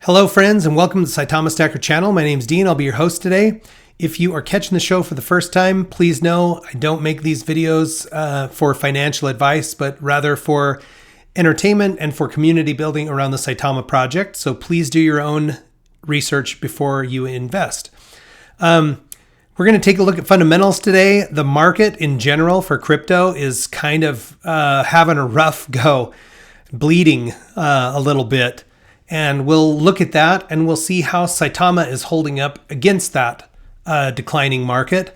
Hello friends and welcome to the Saitama Stacker channel. My name's Dean. I'll be your host today. If you are catching the show for the first time, please know I don't make these videos for financial advice, but rather for entertainment and for community building around the Saitama project. So please do your own research before you invest. We're going to take a look at fundamentals today. The market in general for crypto is kind of having a rough go, bleeding a little bit. And we'll look at that and we'll see how Saitama is holding up against that declining market.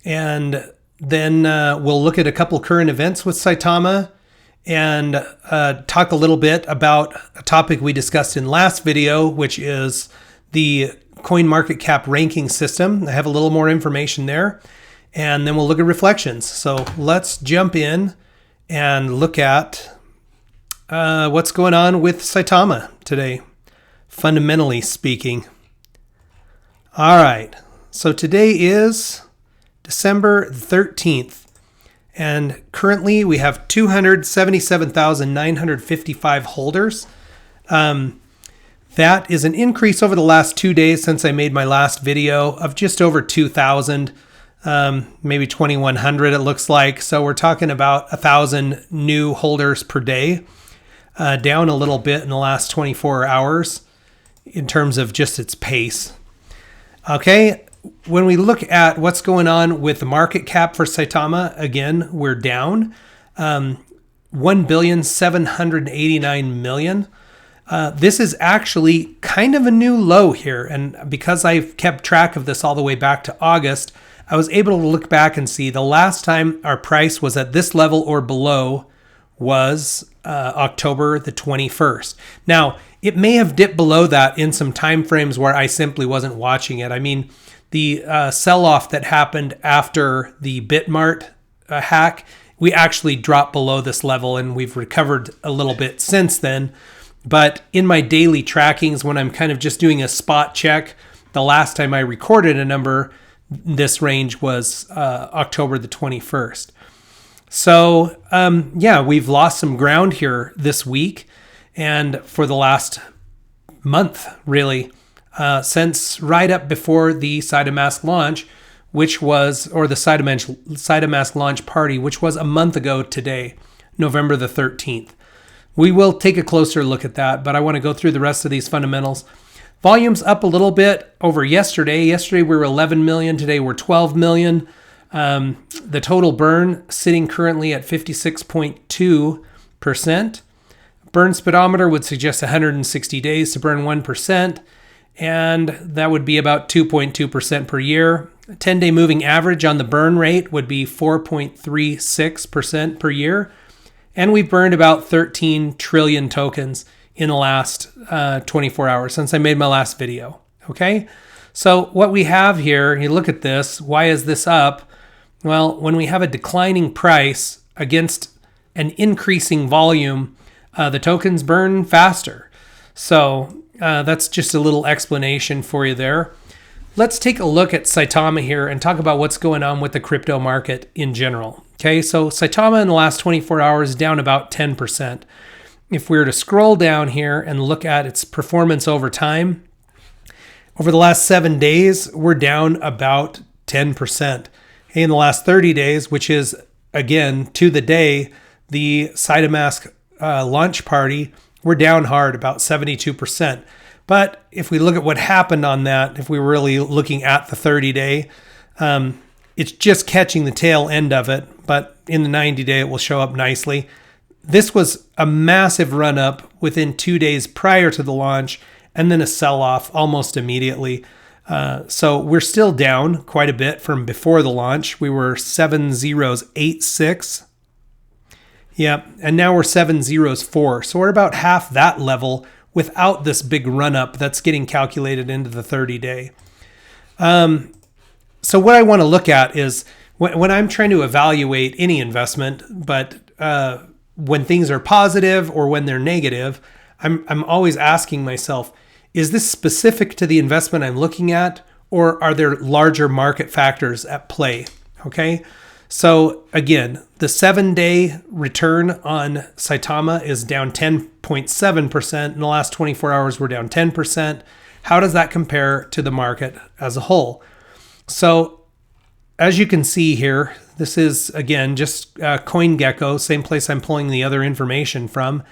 And then we'll look at a couple current events with Saitama and talk a little bit about a topic we discussed in last video, which is the coin market cap ranking system. I have a little more information there. And then we'll look at reflections. So let's jump in and look at what's going on with Saitama today, fundamentally speaking. All right, so today is December 13th, and currently we have 277,955 holders. That is an increase over the last 2 days since I made my last video of just over 2,000, maybe 2,100 it looks like. So we're talking about 1,000 new holders per day. Down a little bit in the last 24 hours in terms of just its pace. Okay, when we look at what's going on with the market cap for Saitama, again, we're down 1,789 million. This is actually kind of a new low here. And because I've kept track of this all the way back to August, I was able to look back and see the last time our price was at this level or below was October the 21st. Now, it may have dipped below that in some time frames where I simply wasn't watching it. I mean, the sell-off that happened after the Bitmart hack, we actually dropped below this level and we've recovered a little bit since then. But in my daily trackings, when I'm kind of just doing a spot check, the last time I recorded a number, this range was October the 21st. So, we've lost some ground here this week and for the last month, really, since right up before the Saitamask launch, which was, or the Saitamask launch party, which was a month ago today, November the 13th. We will take a closer look at that, but I want to go through the rest of these fundamentals. Volume's up a little bit over yesterday. Yesterday we were 11 million, today we're 12 million. The total burn sitting currently at 56.2%. Burn speedometer would suggest 160 days to burn 1%, and that would be about 2.2% per year. 10-day moving average on the burn rate would be 4.36% per year, and we've burned about 13 trillion tokens in the last 24 hours since I made my last video. Okay, so what we have here, you look at this, why is this up? Well, when we have a declining price against an increasing volume, the tokens burn faster. So that's just a little explanation for you there. Let's take a look at Saitama here and talk about what's going on with the crypto market in general. Okay, so Saitama in the last 24 hours is down about 10%. If we were to scroll down here and look at its performance over time, over the last 7 days, we're down about 10%. In the last 30 days, which is, again, to the day, the Saitamask launch party, we're down hard, about 72%. But if we look at what happened on that, if we were really looking at the 30-day, it's just catching the tail end of it. But in the 90-day, it will show up nicely. This was a massive run-up within 2 days prior to the launch, and then a sell-off almost immediately. So we're still down quite a bit from before the launch. We were 7086. Yeah, and now we're 704. So we're about half that level without this big run up that's getting calculated into the 30-day. So what I want to look at is when I'm trying to evaluate any investment, but when things are positive or when they're negative, I'm always asking myself, is this specific to the investment I'm looking at, or are there larger market factors at play? Okay, So again, the 7-day return on Saitama is down 10.7%. In the last 24 hours, we're down 10%. How does that compare to the market as a whole? So as you can see here, this is, again, just CoinGecko, same place I'm pulling the other information from.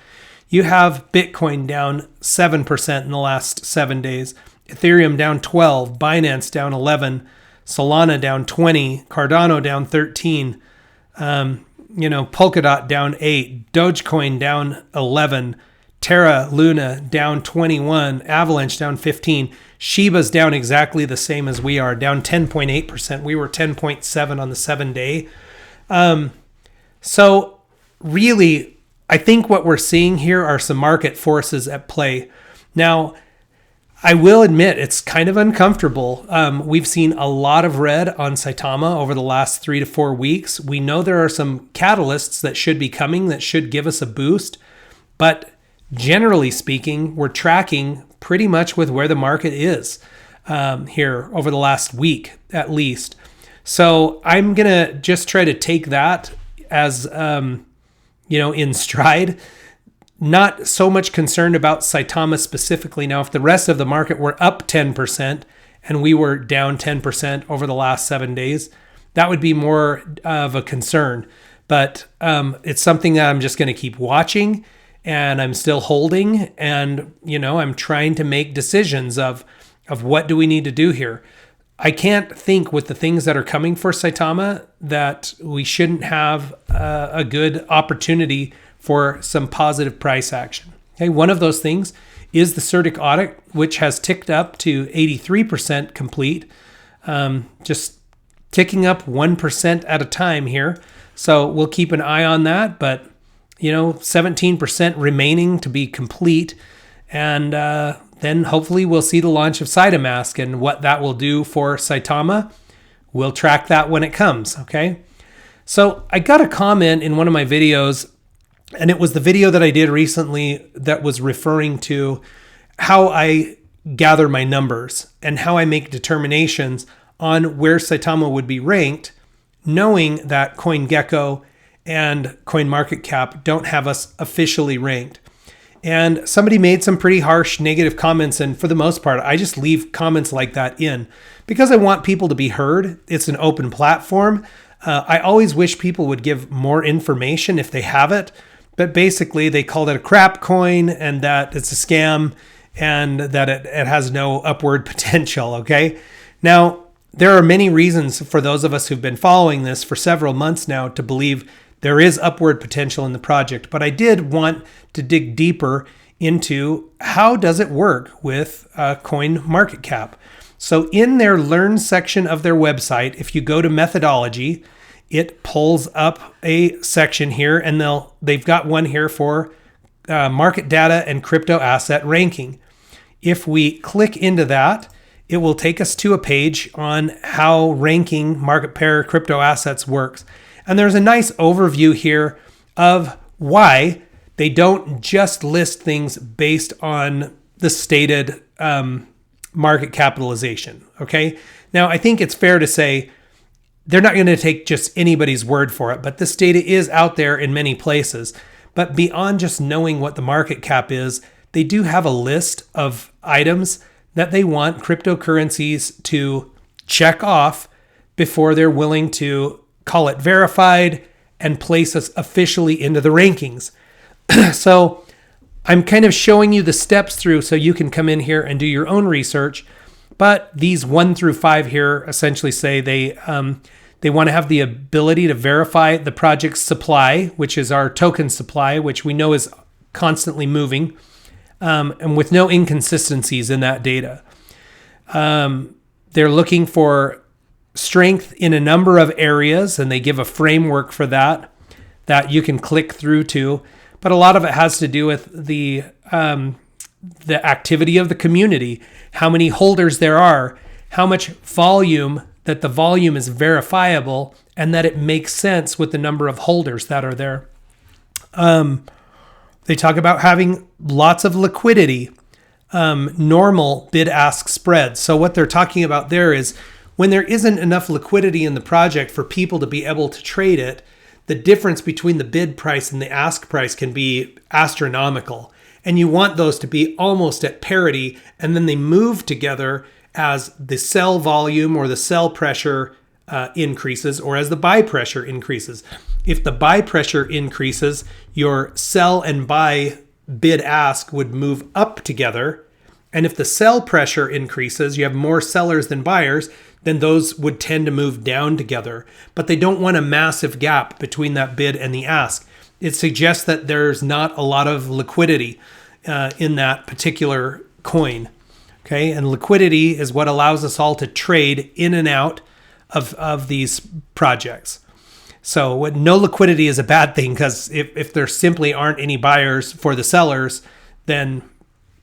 You have Bitcoin down 7% in the last 7 days, Ethereum down 12, Binance down 11, Solana down 20, Cardano down 13, Polkadot down 8, Dogecoin down 11, Terra Luna down 21, Avalanche down 15, Shiba's down exactly the same as we are, down 10.8%. We were 10.7 on the 7-day. So really, I think what we're seeing here are some market forces at play. Now, I will admit it's kind of uncomfortable. We've seen a lot of red on Saitama over the last 3 to 4 weeks. We know there are some catalysts that should be coming that should give us a boost, but generally speaking, we're tracking pretty much with where the market is here over the last week, at least. So I'm going to just try to take that as, in stride. Not so much concerned about Saitama specifically. Now, if the rest of the market were up 10% and we were down 10% over the last 7 days, that would be more of a concern. But it's something that I'm just going to keep watching, and I'm still holding, and I'm trying to make decisions of what do we need to do here. I can't think with the things that are coming for Saitama that we shouldn't have a good opportunity for some positive price action. Okay, one of those things is the CERTIC audit, which has ticked up to 83% complete, just ticking up 1% at a time here. So we'll keep an eye on that, but 17% remaining to be complete. And then hopefully we'll see the launch of Saitamask and what that will do for Saitama. We'll track that when it comes, okay? So I got a comment in one of my videos, and it was the video that I did recently that was referring to how I gather my numbers and how I make determinations on where Saitama would be ranked, knowing that CoinGecko and CoinMarketCap don't have us officially ranked. And somebody made some pretty harsh negative comments, and for the most part, I just leave comments like that in because I want people to be heard. It's an open platform. I always wish people would give more information if they have it. But basically, they called it a crap coin and that it's a scam and that it has no upward potential, okay? Now, there are many reasons for those of us who've been following this for several months now to believe there is upward potential in the project. But I did want to dig deeper into how does it work with CoinMarketCap. So in their Learn section of their website, if you go to methodology, it pulls up a section here, and they've got one here for market data and crypto asset ranking. If we click into that, it will take us to a page on how ranking market pair crypto assets works. And there's a nice overview here of why they don't just list things based on the stated market capitalization. Okay. Now, I think it's fair to say they're not going to take just anybody's word for it, but this data is out there in many places. But beyond just knowing what the market cap is, they do have a list of items that they want cryptocurrencies to check off before they're willing to call it verified and place us officially into the rankings. So I'm kind of showing you the steps through so you can come in here and do your own research. But these 1 through 5 here essentially say they want to have the ability to verify the project's supply, which is our token supply, which we know is constantly moving, and with no inconsistencies in that data. They're looking for strength in a number of areas, and they give a framework for that you can click through to. But a lot of it has to do with the activity of the community, how many holders there are, how much volume, that the volume is verifiable, and that it makes sense with the number of holders that are there. They talk about having lots of liquidity, normal bid-ask spreads. So what they're talking about there is when there isn't enough liquidity in the project for people to be able to trade it, the difference between the bid price and the ask price can be astronomical. And you want those to be almost at parity, and then they move together as the sell volume or the sell pressure increases, or as the buy pressure increases. If the buy pressure increases, your sell and buy bid ask would move up together. And if the sell pressure increases, you have more sellers than buyers, then those would tend to move down together. But they don't want a massive gap between that bid and the ask. It suggests that there's not a lot of liquidity in that particular coin. Okay, and liquidity is what allows us all to trade in and out of these projects. So no liquidity is a bad thing, because if there simply aren't any buyers for the sellers, then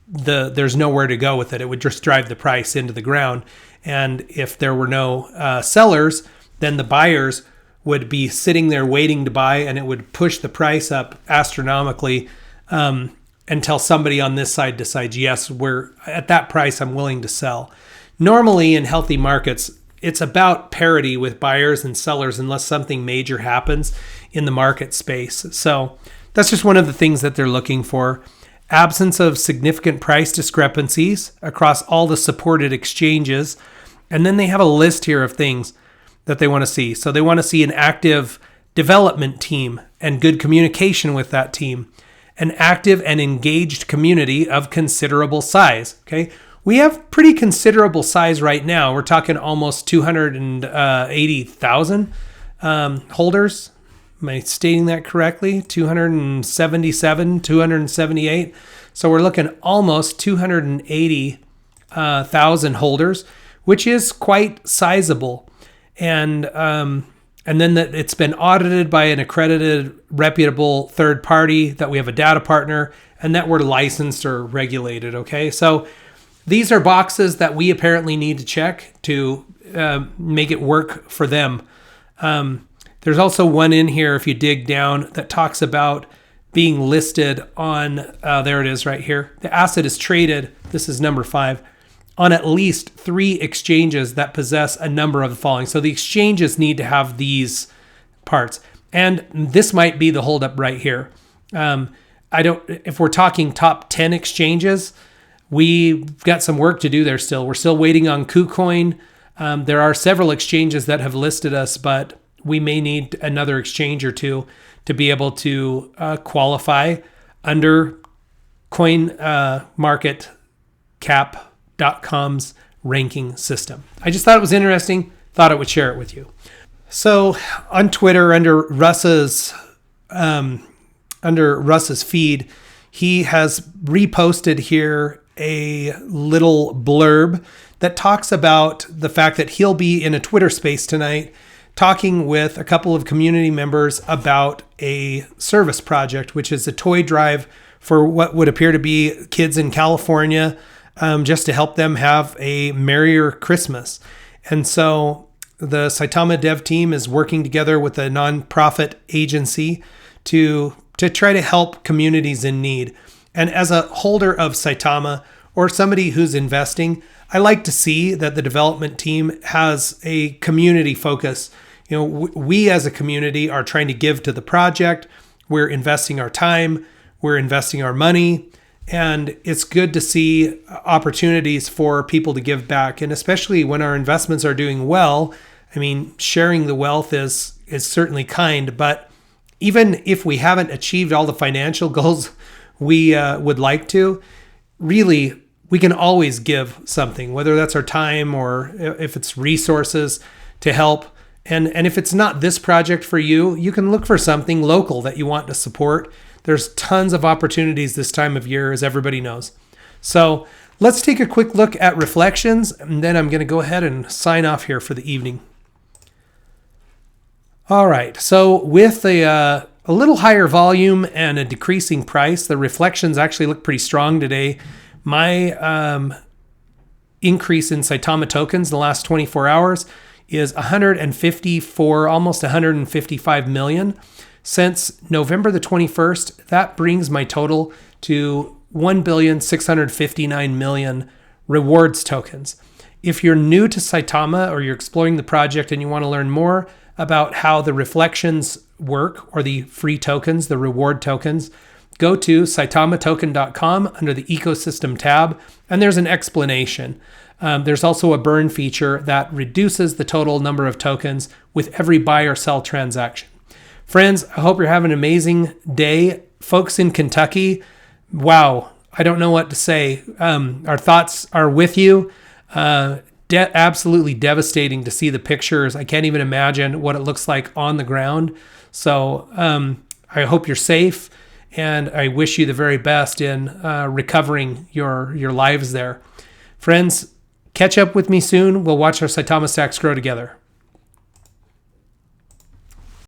there's nowhere to go with it. It would just drive the price into the ground. And if there were no sellers, then the buyers would be sitting there waiting to buy, and it would push the price up astronomically until somebody on this side decides, yes, we're at that price, I'm willing to sell. Normally in healthy markets, it's about parity with buyers and sellers unless something major happens in the market space. So that's just one of the things that they're looking for. Absence of significant price discrepancies across all the supported exchanges. And then they have a list here of things that they want to see. So they want to see an active development team and good communication with that team. An active and engaged community of considerable size. Okay, we have pretty considerable size right now. We're talking almost 280,000 holders. Am I stating that correctly? 277, 278. So we're looking almost 280,000 holders, which is quite sizable. And then that it's been audited by an accredited, reputable third party, that we have a data partner, and that we're licensed or regulated. Okay, so these are boxes that we apparently need to check to make it work for them. There's also one in here, if you dig down, that talks about being listed on, there it is right here. The asset is traded, this is number 5, on at least 3 exchanges that possess a number of the following. So the exchanges need to have these parts. And this might be the holdup right here. If we're talking top 10 exchanges, we've got some work to do there still. We're still waiting on KuCoin. There are several exchanges that have listed us, but we may need another exchange or two to be able to qualify under CoinMarketCap.com's ranking system. I just thought it was interesting, thought I would share it with you. So on Twitter, under Russ's feed, he has reposted here a little blurb that talks about the fact that he'll be in a Twitter space tonight talking with a couple of community members about a service project, which is a toy drive for what would appear to be kids in California, just to help them have a merrier Christmas. And so the Saitama dev team is working together with a nonprofit agency to try to help communities in need. And as a holder of Saitama, or somebody who's investing, I like to see that the development team has a community focus. You know, we as a community are trying to give to the project. We're investing our time, we're investing our money, and it's good to see opportunities for people to give back. And especially when our investments are doing well, I mean, sharing the wealth is certainly kind, but even if we haven't achieved all the financial goals we would like to, really, we can always give something, whether that's our time or if it's resources to help. And if it's not this project for you, you can look for something local that you want to support. There's tons of opportunities this time of year, as everybody knows. So let's take a quick look at reflections, and then I'm going to go ahead and sign off here for the evening. All right, so with a little higher volume and a decreasing price, the reflections actually look pretty strong today. My increase in Saitama tokens in the last 24 hours is 154, almost 155 million. Since November the 21st, that brings my total to 1,659,000,000 rewards tokens. If you're new to Saitama or you're exploring the project and you want to learn more about how the reflections work, or the free tokens, the reward tokens, go to saitamattoken.com under the ecosystem tab, and there's an explanation. There's also a burn feature that reduces the total number of tokens with every buy or sell transaction. Friends, I hope you're having an amazing day. Folks in Kentucky, wow, I don't know what to say. Our thoughts are with you. Absolutely devastating to see the pictures. I can't even imagine what it looks like on the ground. So I hope you're safe, and I wish you the very best in recovering your lives there. Friends, catch up with me soon. We'll watch our Saitama stacks grow together.